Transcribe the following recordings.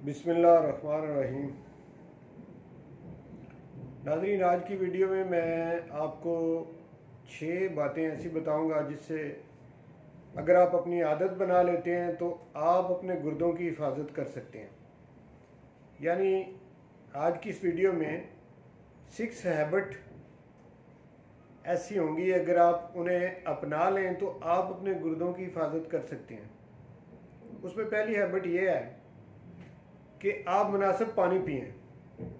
बिस्मिल्लाहिर्रहमानिर्रहीम। नाज़रीन, आज की वीडियो में मैं आपको 6 बातें ऐसी बताऊंगा जिससे अगर आप अपनी आदत बना लेते हैं तो आप अपने गुर्दों की हिफाजत कर सकते हैं। यानी आज की इस वीडियो में 6 हैबिट ऐसी होंगी, अगर आप उन्हें अपना लें तो आप अपने गुर्दों की हिफाजत कर सकते हैं। उसमें पहली हैबिट ये है कि आप मुनासिब पानी पिएं।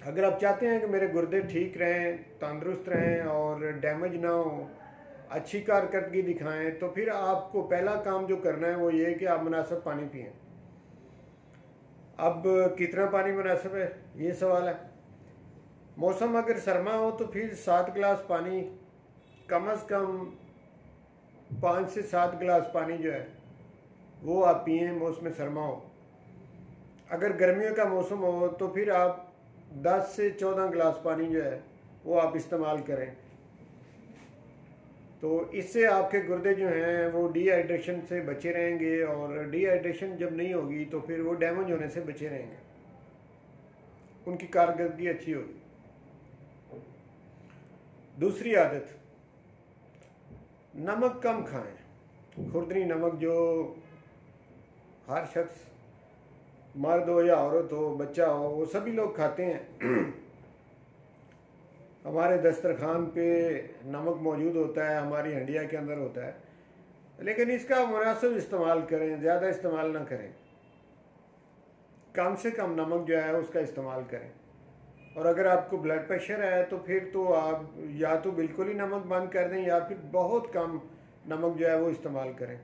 अगर आप चाहते हैं कि मेरे गुर्दे ठीक रहें, तंदुरुस्त रहें और डैमेज ना हो, अच्छी कारकर्दगी दिखाएं, तो फिर आपको पहला काम जो करना है वो ये है कि आप मुनासिब पानी पिएं। अब कितना पानी मुनासिब है, ये सवाल है। मौसम अगर सरमा हो तो फिर 7 गिलास पानी, कम से कम 5 से 7 गिलास पानी जो है वो आप पिएं मौसम सरमा हो। अगर गर्मियों का मौसम हो तो फिर आप 10 से 14 गिलास पानी जो है वो आप इस्तेमाल करें। तो इससे आपके गुर्दे जो हैं वो डिहाइड्रेशन से बचे रहेंगे, और डिहाइड्रेशन जब नहीं होगी तो फिर वो डैमेज होने से बचे रहेंगे, उनकी कारकर्दगी अच्छी होगी। दूसरी आदत, नमक कम खाएं। खुरदरी नमक जो हर शख्स, मर्द हो या औरत हो, बच्चा हो, वो सभी लोग खाते हैं। हमारे दस्तरखान पे नमक मौजूद होता है, हमारी हंडिया के अंदर होता है, लेकिन इसका मुनासिब इस्तेमाल करें, ज़्यादा इस्तेमाल ना करें। कम से कम नमक जो है उसका इस्तेमाल करें। और अगर आपको ब्लड प्रेशर है तो फिर तो आप या तो बिल्कुल ही नमक बंद कर दें या फिर बहुत कम नमक जो है वो इस्तेमाल करें,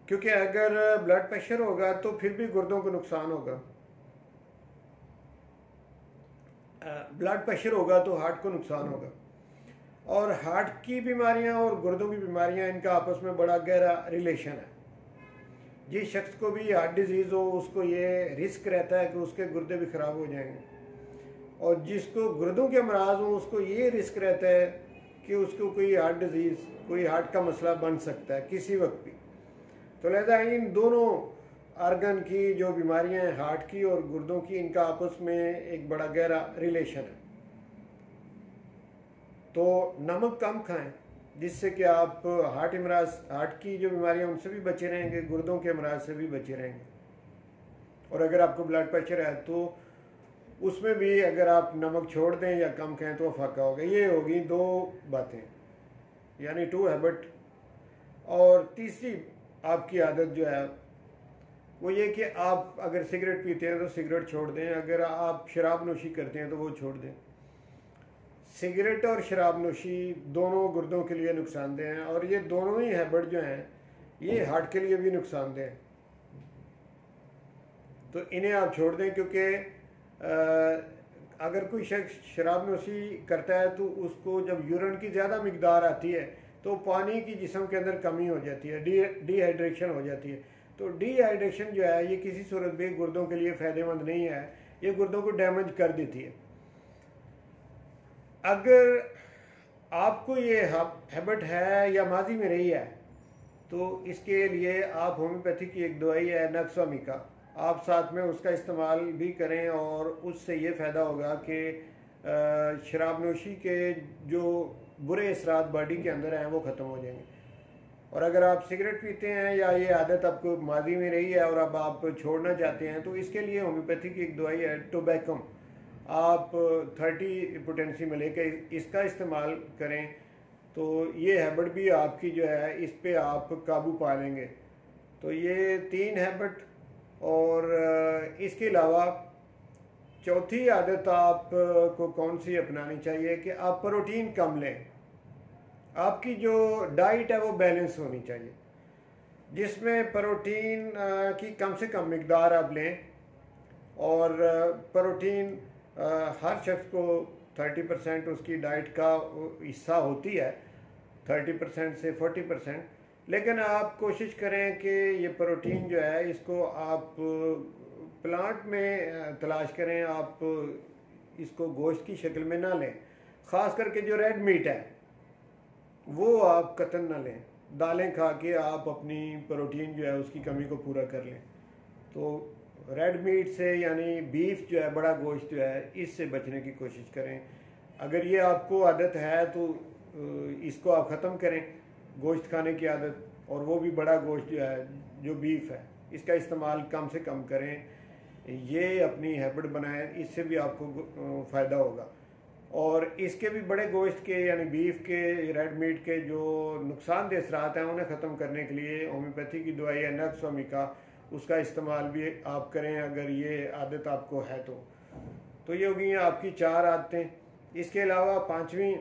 क्योंकि अगर ब्लड प्रेशर होगा तो फिर भी गुर्दों को नुकसान होगा। ब्लड प्रेशर होगा तो हार्ट को नुकसान होगा, और हार्ट की बीमारियां और गुर्दों की बीमारियां, इनका आपस में बड़ा गहरा रिलेशन है। जिस शख्स को भी हार्ट डिजीज़ हो उसको ये रिस्क रहता है कि उसके गुर्दे भी ख़राब हो जाएंगे, और जिसको गुर्दों के अमराज हो उसको ये रिस्क रहता है कि उसको कोई हार्ट डिजीज़, कोई हार्ट का मसला बन सकता है किसी वक्त भी। तो लिहाजा इन दोनों आर्गन की जो बीमारियां हैं, हार्ट की और गुर्दों की, इनका आपस में एक बड़ा गहरा रिलेशन है। तो नमक कम खाएं जिससे कि आप हार्ट की जो बीमारियां उनसे भी बचे रहेंगे, गुर्दों के अमराज से भी बचे रहेंगे। और अगर आपको ब्लड प्रेशर है तो उसमें भी अगर आप नमक छोड़ दें या कम खाएं तो फाका होगा। ये होगी 2 बातें, यानी 2 हैबिट। और तीसरी आपकी आदत जो है वो ये कि आप अगर सिगरेट पीते हैं तो सिगरेट छोड़ दें, अगर आप शराब नोशी करते हैं तो वो छोड़ दें। सिगरेट और शराब नोशी दोनों गुर्दों के लिए नुकसानदेह हैं, और ये दोनों ही हैबिट जो हैं ये हार्ट के लिए भी नुकसानदेह हैं। तो इन्हें आप छोड़ दें, क्योंकि अगर कोई शख्स शराब नोशी करता है तो उसको जब यूरिन की ज़्यादा मिकदार आती है तो पानी की जिस्म के अंदर कमी हो जाती है, डिहाइड्रेशन हो जाती है। तो डिहाइड्रेशन जो है ये किसी सूरत में गुर्दों के लिए फ़ायदेमंद नहीं है, ये गुर्दों को डैमेज कर देती है। अगर आपको ये हैबिट है या माजी में रही है तो इसके लिए आप होम्योपैथी की एक दवाई है नक्सवामी का, आप साथ में उसका इस्तेमाल भी करें, और उससे ये फ़ायदा होगा कि शराब नोशी के जो बुरे असरात बॉडी के अंदर हैं वो ख़त्म हो जाएंगे। और अगर आप सिगरेट पीते हैं या ये आदत आपको माजी में रही है और अब आप छोड़ना चाहते हैं तो इसके लिए होम्योपैथी की एक दवाई है टोबैकम, आप 30 पोटेंसी में लेकर इसका इस्तेमाल करें तो ये हैबिट भी आपकी जो है इस पे आप काबू पा लेंगे। तो ये 3 हैबिट, और इसके अलावा चौथी आदत आपको कौन सी अपनानी चाहिए कि आप प्रोटीन कम लें। आपकी जो डाइट है वो बैलेंस होनी चाहिए, जिसमें प्रोटीन की कम से कम मिकदार आप लें। और प्रोटीन हर शख्स को 30% उसकी डाइट का हिस्सा होती है, 30% से 40%। लेकिन आप कोशिश करें कि ये प्रोटीन जो है इसको आप प्लांट में तलाश करें, आप इसको गोश्त की शक्ल में ना लें। ख़ास करके जो रेड मीट है वो आप कतन ना लें। दालें खा के आप अपनी प्रोटीन जो है उसकी कमी को पूरा कर लें। तो रेड मीट से यानी बीफ जो है, बड़ा गोश्त जो है, इससे बचने की कोशिश करें। अगर ये आपको आदत है तो इसको आप ख़त्म करें, गोश्त खाने की आदत, और वो भी बड़ा गोश्त जो है, जो बीफ है, इसका इस्तेमाल कम से कम करें। ये अपनी हैबिट बनाएं, इससे भी आपको फ़ायदा होगा। और इसके भी बड़े गोश्त के यानी बीफ के, रेड मीट के जो नुकसानदेह असरात हैं उन्हें ख़त्म करने के लिए होम्योपैथी की दवाई है नक्सवामिका, उसका इस्तेमाल भी आप करें अगर ये आदत आपको है तो ये होगी आपकी 4 आदतें। इसके अलावा 5वीं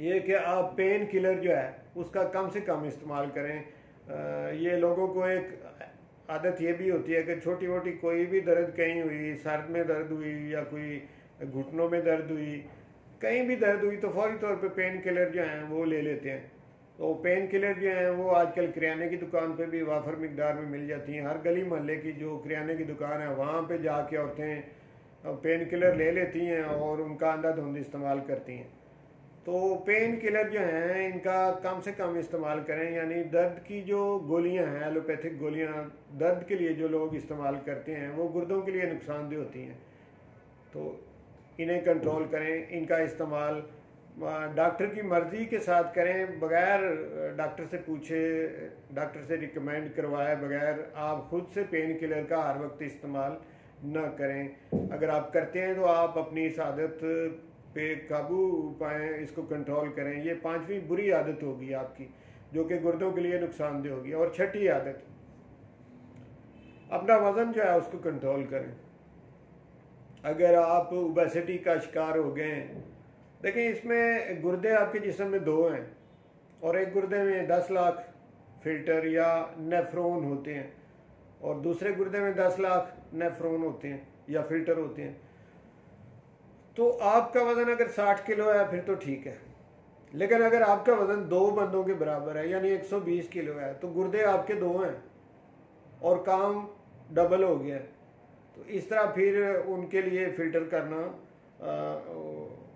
ये कि आप पेन किलर जो है उसका कम से कम इस्तेमाल करें। ये लोगों को एक आदत ये भी होती है कि छोटी मोटी कोई भी दर्द कहीं हुई, सर में दर्द हुई या कोई घुटनों में दर्द हुई, कहीं भी दर्द हुई तो फौरी तौर पे पेन किलर जो हैं वो ले लेते हैं। तो पेन किलर जो हैं वो आजकल किराने की दुकान पे भी वाफर मिकदार में मिल जाती हैं। हर गली मोहल्ले की जो किराने की दुकान है वहाँ पे जाके औरतें पेन किलर ले लेती हैं और उनका अंधाधुंध इस्तेमाल करती हैं। तो पेन किलर जो हैं इनका कम से कम इस्तेमाल करें, यानी दर्द की जो गोलियां हैं, एलोपैथिक गोलियां दर्द के लिए जो लोग इस्तेमाल करते हैं वो गुर्दों के लिए नुकसानदेह होती हैं, तो इन्हें कंट्रोल करें। इनका इस्तेमाल डॉक्टर की मर्ज़ी के साथ करें, बग़ैर डॉक्टर से पूछे, डॉक्टर से रिकमेंड करवाए बगैर आप खुद से पेन किलर का हर वक्त इस्तेमाल न करें। अगर आप करते हैं तो आप अपनी इस आदत पे काबू पाएँ, इसको कंट्रोल करें। ये 5वीं बुरी आदत होगी आपकी जो कि गुर्दों के लिए नुकसानदेह होगी। और 6ठी आदत, अपना वज़न जो है उसको कंट्रोल करें। अगर आप ओबेसिटी का शिकार हो गए हैं, देखिए इसमें गुर्दे आपके जिस्म में 2 हैं और एक गुर्दे में 10 लाख फिल्टर या नेफ्रॉन होते हैं और दूसरे गुर्दे में 10 लाख नेफ्रॉन होते हैं या फिल्टर होते हैं। तो आपका वज़न अगर 60 किलो है फिर तो ठीक है, लेकिन अगर आपका वज़न 2 बंदों के बराबर है यानी 120 किलो है तो गुर्दे आपके 2 हैं और काम डबल हो गया। तो इस तरह फिर उनके लिए फ़िल्टर करना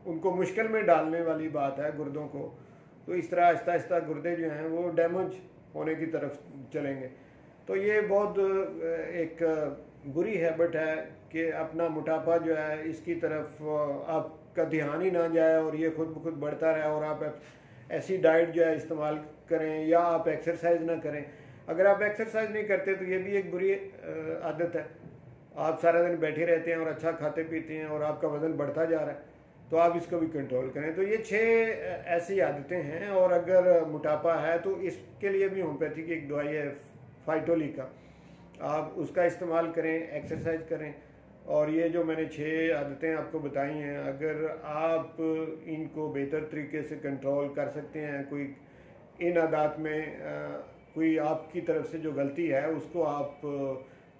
उनको मुश्किल में डालने वाली बात है गुर्दों को। तो इस तरह आहिस्ता आहिस्ता गुर्दे जो हैं वो डैमेज होने की तरफ चलेंगे। तो ये बहुत एक बुरी हैबिट है कि अपना मोटापा जो है इसकी तरफ आपका ध्यान ही ना जाए और ये खुद ब खुद बढ़ता रहे और आप ऐसी डाइट जो है इस्तेमाल करें या आप एक्सरसाइज ना करें। अगर आप एक्सरसाइज नहीं करते तो ये भी एक बुरी आदत है। आप सारा दिन बैठे रहते हैं और अच्छा खाते पीते हैं और आपका वज़न बढ़ता जा रहा है, तो आप इसको भी कंट्रोल करें। तो ये 6 ऐसी आदतें हैं। और अगर मोटापा है तो इसके लिए भी होम्योपैथी की एक दवाई है फाइटोलिका, आप उसका इस्तेमाल करें, एक्सरसाइज करें। और ये जो मैंने 6 आदतें आपको बताई हैं, अगर आप इनको बेहतर तरीके से कंट्रोल कर सकते हैं, कोई इन आदत में कोई आपकी तरफ से जो गलती है उसको आप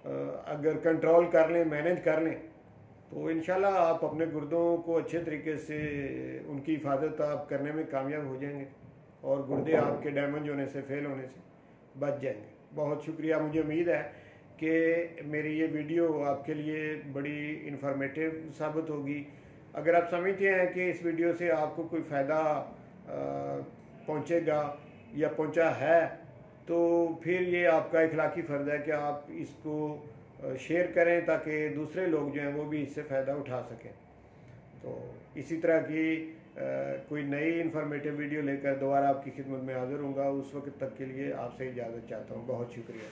अगर कंट्रोल कर लें, मैनेज कर लें, तो इंशाल्लाह आप अपने गुर्दों को अच्छे तरीके से उनकी हिफाजत आप करने में कामयाब हो जाएंगे और गुर्दे आपके डैमेज होने से, फेल होने से बच जाएंगे। बहुत शुक्रिया। मुझे उम्मीद है कि मेरी ये वीडियो आपके लिए बड़ी इन्फॉर्मेटिव साबित होगी। अगर आप समझते हैं कि इस वीडियो से आपको कोई फ़ायदा पहुँचेगा या पहुँचा है, तो फिर ये आपका इखलाकी फ़र्ज़ है कि आप इसको शेयर करें ताकि दूसरे लोग जो हैं वो भी इससे फ़ायदा उठा सकें। तो इसी तरह की कोई नई इन्फॉर्मेटिव वीडियो लेकर दोबारा आपकी खिदमत में हाज़िर होऊंगा। उस वक्त तक के लिए आपसे इजाज़त चाहता हूँ। बहुत शुक्रिया।